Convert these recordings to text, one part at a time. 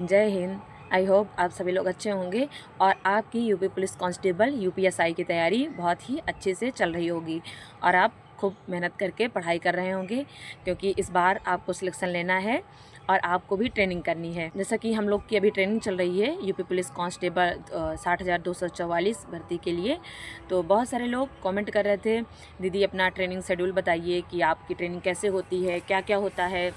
जय Hind. I hope आप सभी लोग अच्छे होंगे और आपकी यूपी पुलिस कांस्टेबल यूपीएसआई की तैयारी बहुत ही अच्छे से चल रही होगी और आप खूब मेहनत करके पढ़ाई कर रहे होंगे, क्योंकि इस बार आपको सिलेक्शन लेना है और आपको भी ट्रेनिंग करनी है। जैसा कि हम लोग की अभी ट्रेनिंग चल रही है यूपी पुलिस कांस्टेबल 60,244 भर्ती के लिए। तो बहुत सारे लोग कमेंट कर रहे थे, दीदी अपना ट्रेनिंग शेड्यूल बताइए कि आपकी ट्रेनिंग कैसे होती है, क्या क्या होता है,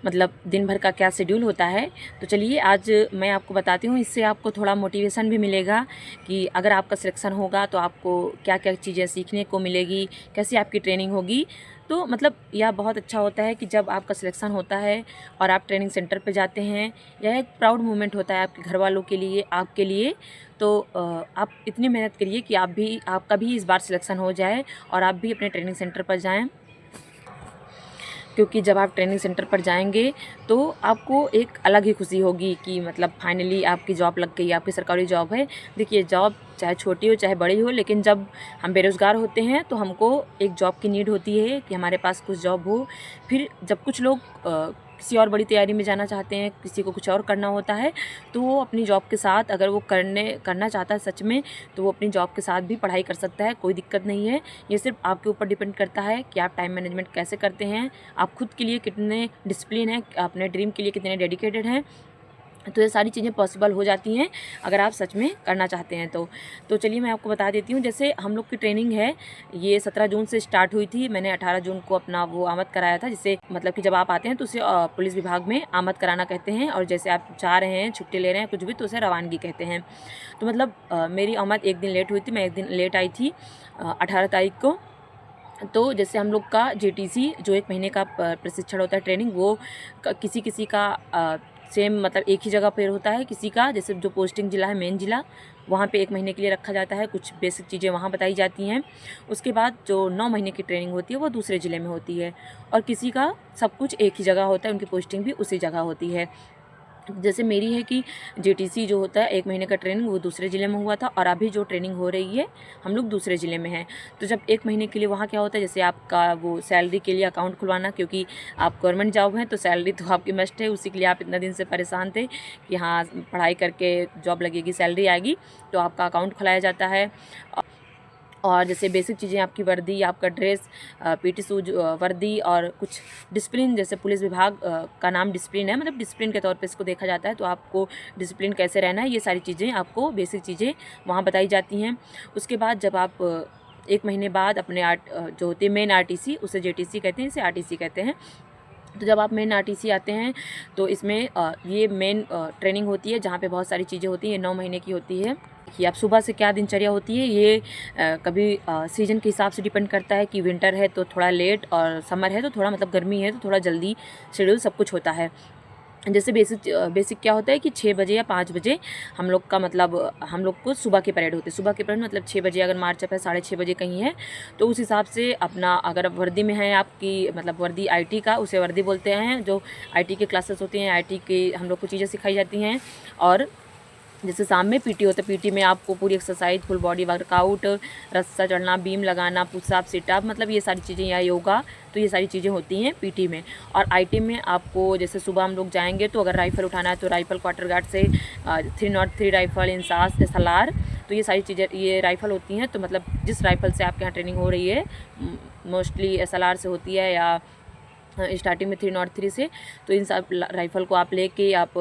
मतलब दिन भर का क्या शेड्यूल होता है। तो चलिए आज मैं आपको बताती हूँ, इससे आपको थोड़ा मोटिवेशन भी मिलेगा कि अगर आपका सिलेक्शन होगा तो आपको क्या क्या चीज़ें सीखने को मिलेगी, कैसी आपकी ट्रेनिंग होगी। तो मतलब यह बहुत अच्छा होता है कि जब आपका सिलेक्शन होता है और आप ट्रेनिंग सेंटर पर जाते हैं, यह एक प्राउड मोमेंट होता है आपके घर वालों के लिए, आपके लिए। तो आप इतनी मेहनत करिए कि आपका भी इस बार सिलेक्शन हो जाए और आप भी अपने ट्रेनिंग सेंटर पर जाएँ, क्योंकि जब आप ट्रेनिंग सेंटर पर जाएंगे तो आपको एक अलग ही खुशी होगी कि मतलब फाइनली आपकी जॉब लग गई, आपकी सरकारी जॉब है। देखिए, जॉब चाहे छोटी हो चाहे बड़ी हो, लेकिन जब हम बेरोज़गार होते हैं तो हमको एक जॉब की नीड होती है कि हमारे पास कुछ जॉब हो। फिर जब कुछ लोग किसी और बड़ी तैयारी में जाना चाहते हैं, किसी को कुछ और करना होता है, तो वो अपनी जॉब के साथ अगर वो करना चाहता है सच में, तो वो अपनी जॉब के साथ भी पढ़ाई कर सकता है, कोई दिक्कत नहीं है। ये सिर्फ आपके ऊपर डिपेंड करता है कि आप टाइम मैनेजमेंट कैसे करते हैं, आप खुद के लिए कितने डिसिप्लिन हैं, अपने ड्रीम के लिए कितने डेडिकेटेड हैं। तो ये सारी चीज़ें पॉसिबल हो जाती हैं अगर आप सच में करना चाहते हैं तो चलिए मैं आपको बता देती हूँ। जैसे हम लोग की ट्रेनिंग है, ये 17 जून से स्टार्ट हुई थी। मैंने 18 जून को अपना वो आमद कराया था, जिससे मतलब कि जब आप आते हैं तो उसे पुलिस विभाग में आमद कराना कहते हैं, और जैसे आप जा रहे हैं, छुट्टी ले रहे हैं, कुछ भी, तो उसे रवानगी कहते हैं। तो मतलब मेरी आमद एक दिन लेट हुई थी, मैं एक दिन लेट आई थी 18 तारीख को। तो जैसे हम लोग का जेटीसी जो 1 महीने का प्रशिक्षण होता है, ट्रेनिंग, वो किसी किसी का सेम मतलब एक ही जगह पर होता है, किसी का जैसे जो पोस्टिंग ज़िला है, मेन ज़िला, वहाँ पे 1 महीने के लिए रखा जाता है। कुछ बेसिक चीज़ें वहाँ बताई जाती हैं। उसके बाद जो 9 महीने की ट्रेनिंग होती है वो दूसरे ज़िले में होती है, और किसी का सब कुछ एक ही जगह होता है, उनकी पोस्टिंग भी उसी जगह होती है। जैसे मेरी है कि जेटीसी जो होता है 1 महीने का ट्रेनिंग, वो दूसरे ज़िले में हुआ था, और अभी जो ट्रेनिंग हो रही है हम लोग दूसरे ज़िले में हैं। तो जब 1 महीने के लिए वहाँ क्या होता है, जैसे आपका वो सैलरी के लिए अकाउंट खुलवाना, क्योंकि आप गवर्नमेंट जॉब हैं तो सैलरी तो आपकी मस्ट है, उसी के लिए आप इतना दिन से परेशान थे कि हाँ पढ़ाई करके जॉब लगेगी, सैलरी आएगी, तो आपका अकाउंट खुलाया जाता है। और जैसे बेसिक चीज़ें, आपकी वर्दी, आपका ड्रेस, पीटी शूज, वर्दी, और कुछ डिसिप्लिन, जैसे पुलिस विभाग का नाम डिसिप्लिन है, मतलब डिसिप्लिन के तौर पे इसको देखा जाता है, तो आपको डिसिप्लिन कैसे रहना है, ये सारी चीज़ें आपको बेसिक चीज़ें वहाँ बताई जाती हैं। उसके बाद जब आप 1 महीने बाद अपने जो होती है मेन आरटीसी, उसे जेटीसी कहते हैं, इसे आरटीसी कहते हैं। तो जब आप मेन आरटीसी आते हैं तो इसमें ये मेन ट्रेनिंग होती है, जहाँ पे बहुत सारी चीज़ें होती हैं, 9 महीने की होती है कि आप सुबह से क्या दिनचर्या होती है। ये कभी सीज़न के हिसाब से डिपेंड करता है कि विंटर है तो थोड़ा लेट, और समर है तो थोड़ा, मतलब गर्मी है तो थोड़ा जल्दी शेड्यूल सब कुछ होता है। जैसे बेसिक क्या होता है कि 6 बजे या 5 बजे हम लोग का, मतलब हम लोग को सुबह के परेड होते हैं। सुबह के परेड मतलब 6 बजे अगर मार्चअप है, 6:30 बजे कहीं है, तो उस हिसाब से अपना, अगर आप वर्दी में हैं आपकी, मतलब वर्दी आईटी का, उसे वर्दी बोलते हैं। जो आईटी के क्लासेस होती हैं, आईटी की हम लोग को चीज़ें सिखाई जाती हैं। और जैसे शाम में पीटी होता है, पीटी में आपको पूरी एक्सरसाइज, फुल बॉडी वर्कआउट, रस्सा चढ़ना, बीम लगाना, पुशअप, सिटअप, मतलब ये सारी चीज़ें, या योगा, तो ये सारी चीज़ें होती हैं पीटी में। और आईटी में आपको, जैसे सुबह हम लोग जाएंगे तो अगर राइफ़ल उठाना है तो राइफ़ल, क्वार्टर गार्ड से 303 राइफ़ल, इंसास, एसएलआर, तो ये सारी चीज़ें, ये राइफ़ल होती हैं। तो मतलब जिस राइफ़ल से आपके यहाँ ट्रेनिंग हो रही है, मोस्टली एसएलआर से होती है या स्टार्टिंग में 303 से, तो इन सब राइफ़ल को आप लेके आप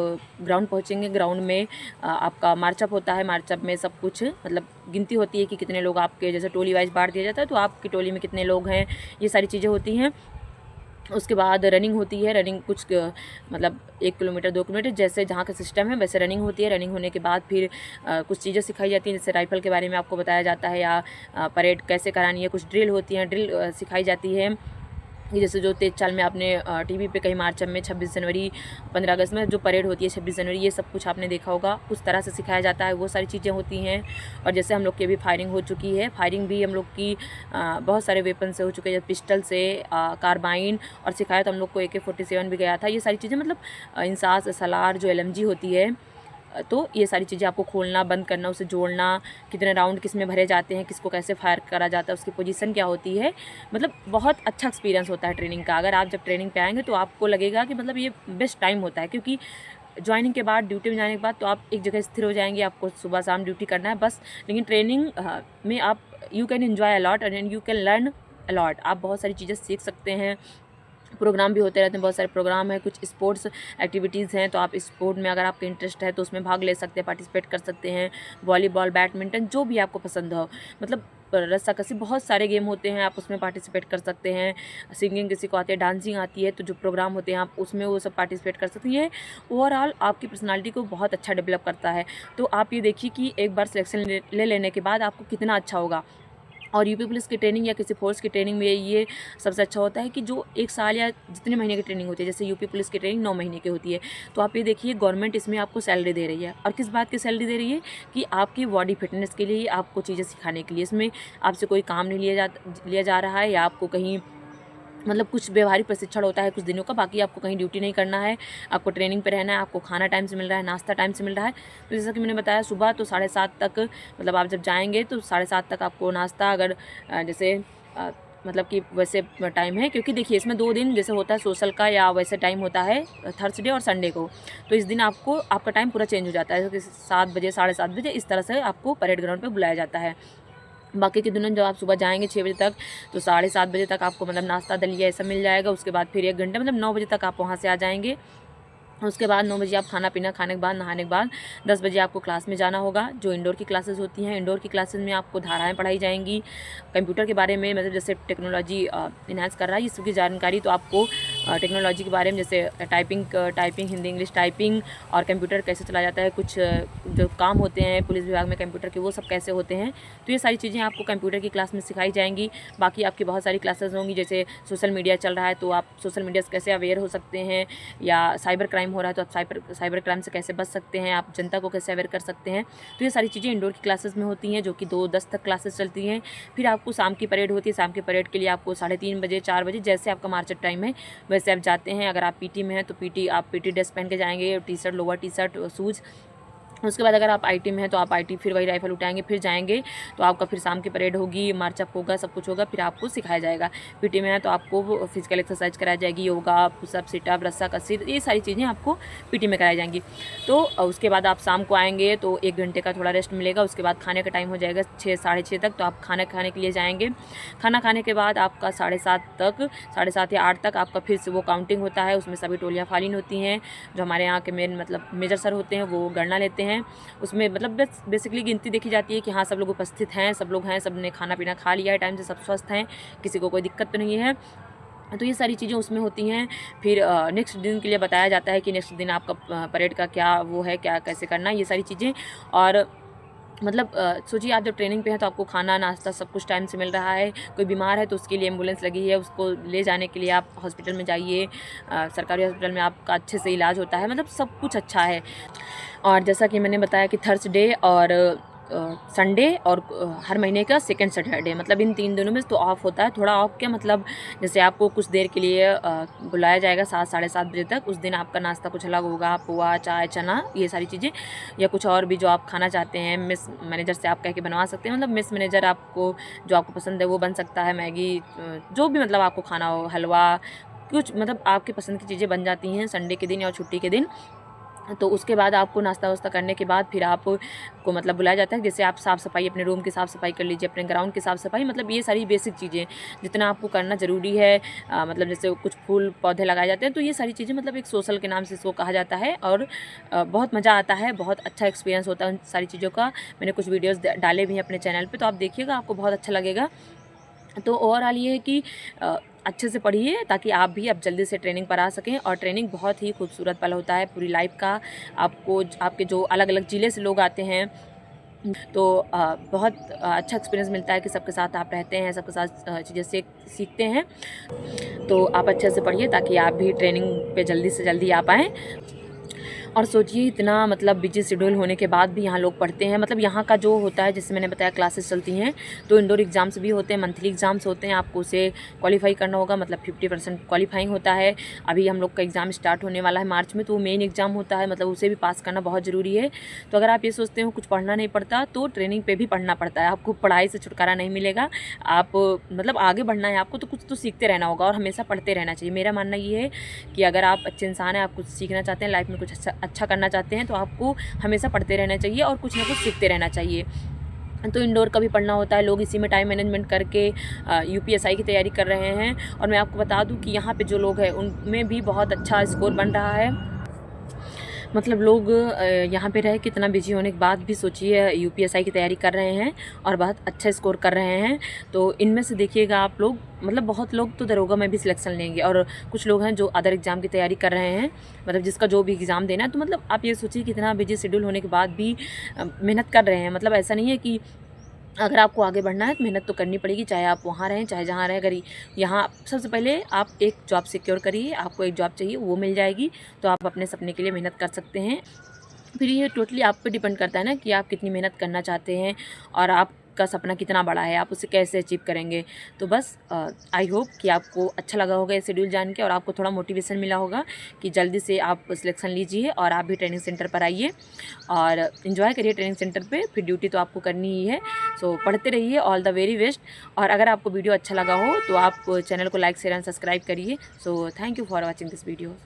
ग्राउंड पहुंचेंगे। ग्राउंड में आपका मार्चअप होता है। मार्चअप में सब कुछ, मतलब गिनती होती है कि कितने लोग आपके, जैसे टोली वाइज बांट दिया जाता है, तो आपकी टोली में कितने लोग हैं, ये सारी चीज़ें होती हैं। उसके बाद रनिंग होती है। रनिंग कुछ मतलब 1 किलोमीटर, 2 किलोमीटर, जैसे जहाँ का सिस्टम है वैसे रनिंग होती है। रनिंग होने के बाद फिर कुछ चीज़ें सिखाई जाती हैं, जैसे राइफ़ल के बारे में आपको बताया जाता है, या परेड कैसे करानी है, कुछ ड्रिल होती हैं, ड्रिल सिखाई जाती है। ये जैसे जो तेज़ चाल में आपने टीवी पे कहीं मार्चअप में 26 जनवरी, 15 अगस्त में जो परेड होती है, 26 जनवरी, ये सब कुछ आपने देखा होगा, उस तरह से सिखाया जाता है, वो सारी चीज़ें होती हैं। और जैसे हम लोग की अभी फायरिंग हो चुकी है, फायरिंग भी हम लोग की बहुत सारे वेपन से हो चुके हैं, पिस्टल से, कार्बाइन, और सिखाया तो हम लोग को AK-47 भी गया था। ये सारी चीज़ें, मतलब इंसास, एसएलआर, जो LMG होती है, तो ये सारी चीज़ें आपको खोलना, बंद करना, उसे जोड़ना, कितने राउंड किस में भरे जाते हैं, किसको कैसे फायर करा जाता है, उसकी पोजीशन क्या होती है, मतलब बहुत अच्छा एक्सपीरियंस होता है ट्रेनिंग का। अगर आप जब ट्रेनिंग पे आएंगे तो आपको लगेगा कि मतलब ये बेस्ट टाइम होता है, क्योंकि ज्वाइनिंग के बाद, ड्यूटी में जाने के बाद तो आप एक जगह स्थिर हो जाएंगे, आपको सुबह शाम ड्यूटी करना है बस। लेकिन ट्रेनिंग में आप you can enjoy a lot and you can learn a lot. आप बहुत सारी चीज़ें सीख सकते हैं। प्रोग्राम भी होते रहते हैं, बहुत सारे प्रोग्राम हैं, कुछ स्पोर्ट्स एक्टिविटीज़ हैं, तो आप स्पोर्ट में अगर आपका इंटरेस्ट है तो उसमें भाग ले सकते हैं, पार्टिसिपेट कर सकते हैं। वॉलीबॉल, बैडमिंटन, जो भी आपको पसंद हो, मतलब रस्साकसी, बहुत सारे गेम होते हैं, आप उसमें पार्टिसिपेट कर सकते हैं। सिंगिंग किसी को आती है, डांसिंग आती है, तो जो प्रोग्राम होते हैं आप उसमें वो सब पार्टिसिपेट कर सकते हैं। ये ओवरऑल आपकी पर्सनालिटी को बहुत अच्छा डेवलप करता है। तो आप ये देखिए कि एक बार सिलेक्शन ले लेने के बाद आपको कितना अच्छा होगा। और यूपी पुलिस की ट्रेनिंग या किसी फोर्स की ट्रेनिंग में ये सबसे अच्छा होता है कि जो 1 साल या जितने महीने की ट्रेनिंग होती है, जैसे यूपी पुलिस की ट्रेनिंग 9 महीने की होती है, तो आप ये देखिए गवर्नमेंट इसमें आपको सैलरी दे रही है। और किस बात की सैलरी दे रही है कि आपकी बॉडी फिटनेस के लिए, आपको चीज़ें सिखाने के लिए। इसमें आपसे कोई काम नहीं लिया जा रहा है, या आपको कहीं मतलब कुछ व्यवहारिक प्रशिक्षण होता है कुछ दिनों का, बाकी आपको कहीं ड्यूटी नहीं करना है, आपको ट्रेनिंग पे रहना है, आपको खाना टाइम से मिल रहा है, नाश्ता टाइम से मिल रहा है। तो जैसा कि मैंने बताया सुबह तो 7:30 तक, मतलब आप जब जाएंगे तो 7:30 तक आपको नाश्ता, अगर जैसे मतलब कि वैसे टाइम है, क्योंकि देखिए इसमें 2 दिन जैसे होता है सोशल का, या वैसे टाइम होता है थर्सडे और संडे को, तो इस दिन आपको आपका टाइम पूरा चेंज हो जाता है, जैसे 7 बजे 7:30 बजे इस तरह से आपको परेड ग्राउंड पर बुलाया जाता है। बाकी के दिनों जब आप सुबह जाएंगे 6 बजे तक, तो 7:30 बजे तक आपको मतलब नाश्ता दलिया ऐसा मिल जाएगा। उसके बाद फिर 1 घंटे, मतलब 9 बजे तक आप वहाँ से आ जाएंगे। उसके बाद 9 बजे आप खाना पीना खाने के बाद, नहाने के बाद 10 बजे आपको क्लास में जाना होगा, जो इंडोर की क्लासेस होती हैं। इंडोर की क्लासेस में आपको धाराएं पढ़ाई जाएंगी, कंप्यूटर के बारे में, मतलब जैसे टेक्नोलॉजी इन्हांस कर रहा है इसकी जानकारी, तो आपको टेक्नोलॉजी के बारे में, जैसे टाइपिंग हिंदी इंग्लिश टाइपिंग, और कंप्यूटर कैसे चलाया जाता है, कुछ जो काम होते हैं पुलिस विभाग में कंप्यूटर के, वो सब कैसे होते हैं, तो ये सारी चीज़ें आपको कंप्यूटर की क्लास में सिखाई जाएंगी। बाकी आपकी बहुत सारी क्लासेस होंगी, जैसे सोशल मीडिया चल रहा है तो आप सोशल मीडिया से कैसे अवेयर हो सकते हैं, या साइबर क्राइम हो रहा है तो आप साइबर क्राइम से कैसे बच सकते हैं, आप जनता को कैसे अवेयर कर सकते हैं। तो ये सारी चीज़ें इंडोर की क्लासेस में होती हैं, जो कि 2:10 तक क्लासेस चलती हैं। फिर आपको शाम की परेड होती है, शाम की परेड के लिए आपको 3:30 बजे 4 बजे, जैसे आपका मार्च टाइम है वैसे आप जाते हैं। अगर आप पीटी में हैं तो आप पीटी ड्रेस पहन के जाएंगे, टी-शर्ट, लोअर टी-शर्ट, शूज़। उसके बाद अगर आप आईटी में हैं तो आप आईटी, फिर वही राइफल उठाएंगे, फिर जाएंगे तो आपका फिर शाम की परेड होगी, मार्चअप होगा, सब कुछ होगा, फिर आपको सिखाया जाएगा। पीटी में है तो आपको फिजिकल एक्सरसाइज कराई जाएगी, योगा, पुशअप, सिटअप, रस्साकसी, ये सारी चीज़ें आपको पीटी में कराई जाएंगी। तो उसके बाद आप शाम को आएंगे तो 1 घंटे का थोड़ा रेस्ट मिलेगा। उसके बाद खाने का टाइम हो जाएगा 6 साढ़े 6 तक, तो आप खाना खाने के लिए जाएंगे। खाना खाने के बाद आपका 7:30 तक, 7:30 या 8 तक आपका फिर से वो काउंटिंग होता है, उसमें सभी टोलियाँ फालिन होती हैं, जो हमारे यहाँ के मेन मतलब मेजर सर होते हैं वो गणना लेते हैं। उसमें मतलब बेसिकली गिनती देखी जाती है कि हाँ सब लोग उपस्थित हैं, सब लोग हैं, सब ने खाना पीना खा लिया है टाइम से, सब स्वस्थ हैं, किसी को कोई दिक्कत तो नहीं है। तो ये सारी चीज़ें उसमें होती हैं। फिर नेक्स्ट दिन के लिए बताया जाता है कि नेक्स्ट दिन आपका परेड का क्या वो है, क्या कैसे करना है, ये सारी चीज़ें। और मतलब सोचिए आप जब ट्रेनिंग पे हैं तो आपको खाना नाश्ता सब कुछ टाइम से मिल रहा है। कोई बीमार है तो उसके लिए एम्बुलेंस लगी है, उसको ले जाने के लिए आप हॉस्पिटल में जाइए, सरकारी हॉस्पिटल में आपका अच्छे से इलाज होता है, मतलब सब कुछ अच्छा है। और जैसा कि मैंने बताया कि थर्सडे और संडे और हर महीने का सेकंड सैटरडे, मतलब इन 3 दिनों में तो ऑफ होता है। थोड़ा ऑफ क्या मतलब, जैसे आपको कुछ देर के लिए बुलाया जाएगा 7 साढ़े 7 बजे तक, उस दिन आपका नाश्ता कुछ अलग होगा, पोहा, चाय, चना, ये सारी चीज़ें, या कुछ और भी जो आप खाना चाहते हैं मिस मैनेजर से आप कह के बनवा सकते हैं। मतलब मिस मैनेजर आपको जो आपको पसंद है वो बन सकता है, मैगी, जो भी मतलब आपको खाना हो, हलवा, कुछ मतलब आपकी पसंद की चीज़ें बन जाती हैं संडे के दिन या छुट्टी के दिन। तो उसके बाद आपको नाश्ता वास्ता करने के बाद फिर आपको मतलब बुलाया जाता है, जैसे आप साफ़ सफाई, अपने रूम की साफ़ सफाई कर लीजिए, अपने ग्राउंड की साफ़ सफाई, मतलब ये सारी बेसिक चीज़ें जितना आपको करना ज़रूरी है। मतलब जैसे कुछ फूल पौधे लगाए जाते हैं, तो ये सारी चीज़ें मतलब एक सोशल के नाम से इसको कहा जाता है। और बहुत मज़ा आता है, बहुत अच्छा एक्सपीरियंस होता है उन सारी चीज़ों का। मैंने कुछ वीडियोज़ डाले भी हैं अपने चैनल पर, तो आप देखिएगा, आपको बहुत अच्छा लगेगा। तो ओवरऑल ये है कि अच्छे से पढ़िए ताकि आप भी अब जल्दी से ट्रेनिंग पर आ सकें। और ट्रेनिंग बहुत ही खूबसूरत पल होता है पूरी लाइफ का। आपको आपके जो अलग अलग ज़िले से लोग आते हैं, तो बहुत अच्छा एक्सपीरियंस मिलता है कि सबके साथ आप रहते हैं, सबके साथ चीज़ें सीखते हैं। तो आप अच्छे से पढ़िए ताकि आप भी ट्रेनिंग पे जल्दी से जल्दी आ पाएँ। और सोचिए इतना मतलब बिजी शेड्यूल होने के बाद भी यहाँ लोग पढ़ते हैं। मतलब यहाँ का जो होता है, जैसे मैंने बताया क्लासेस चलती हैं, तो इंडोर एग्ज़ाम्स भी होते हैं, मंथली एग्ज़ाम्स होते हैं, आपको उसे क्वालिफाई करना होगा, मतलब 50% क्वालिफाइंग होता है। अभी हम लोग का एग्ज़ाम स्टार्ट होने वाला है मार्च में, तो वो मेन एग्ज़ाम होता है, मतलब उसे भी पास करना बहुत ज़रूरी है। तो अगर आप ये सोचते हो कुछ पढ़ना नहीं पड़ता, तो ट्रेनिंग पर भी पढ़ना पड़ता है। आपको पढ़ाई से छुटकारा नहीं मिलेगा, आप मतलब आगे बढ़ना है आपको, तो कुछ तो सीखते रहना होगा और हमेशा पढ़ते रहना चाहिए। मेरा मानना ये है कि अगर आप अच्छे इंसान हैं, आप कुछ सीखना चाहते हैं, लाइफ में कुछ अच्छा करना चाहते हैं तो आपको हमेशा पढ़ते रहना चाहिए और कुछ ना कुछ सीखते रहना चाहिए। तो इंडोर का भी पढ़ना होता है, लोग इसी में टाइम मैनेजमेंट करके यूपीएसआई की तैयारी कर रहे हैं। और मैं आपको बता दूं कि यहाँ पे जो लोग हैं उनमें भी बहुत अच्छा स्कोर बन रहा है। मतलब लोग यहाँ पे रह के इतना बिजी होने के बाद भी सोचिए यूपीएसआई की तैयारी कर रहे हैं और बहुत अच्छा स्कोर कर रहे हैं। तो इनमें से देखिएगा आप लोग, मतलब बहुत लोग तो दरोगा में भी सिलेक्शन लेंगे और कुछ लोग हैं जो अदर एग्ज़ाम की तैयारी कर रहे हैं, मतलब जिसका जो भी एग्ज़ाम देना है। तो मतलब आप ये सोचिए कि इतना बिजी शेड्यूल होने के बाद भी मेहनत कर रहे हैं। मतलब ऐसा नहीं है कि अगर आपको आगे बढ़ना है तो मेहनत तो करनी पड़ेगी, चाहे आप वहाँ रहें चाहे जहाँ रहें। अगर यहाँ सबसे पहले आप एक जॉब सिक्योर करिए, आपको एक जॉब चाहिए वो मिल जाएगी तो आप अपने सपने के लिए मेहनत कर सकते हैं। फिर ये टोटली आप पे डिपेंड करता है ना कि आप कितनी मेहनत करना चाहते हैं और आपका सपना कितना बड़ा है, आप उसे कैसे अचीव करेंगे। तो बस आई होप कि आपको अच्छा लगा होगा ये शेड्यूल जान के और आपको थोड़ा मोटिवेशन मिला होगा कि जल्दी से आप सिलेक्शन लीजिए और आप भी ट्रेनिंग सेंटर पर आइए और इन्जॉय करिए ट्रेनिंग सेंटर पे। फिर ड्यूटी तो आपको करनी ही है। सो पढ़ते रहिए। All the very best. और अगर आपको वीडियो अच्छा लगा हो तो आप चैनल को लाइक शेयर एंड सब्सक्राइब करिए। So thank you for watching this video.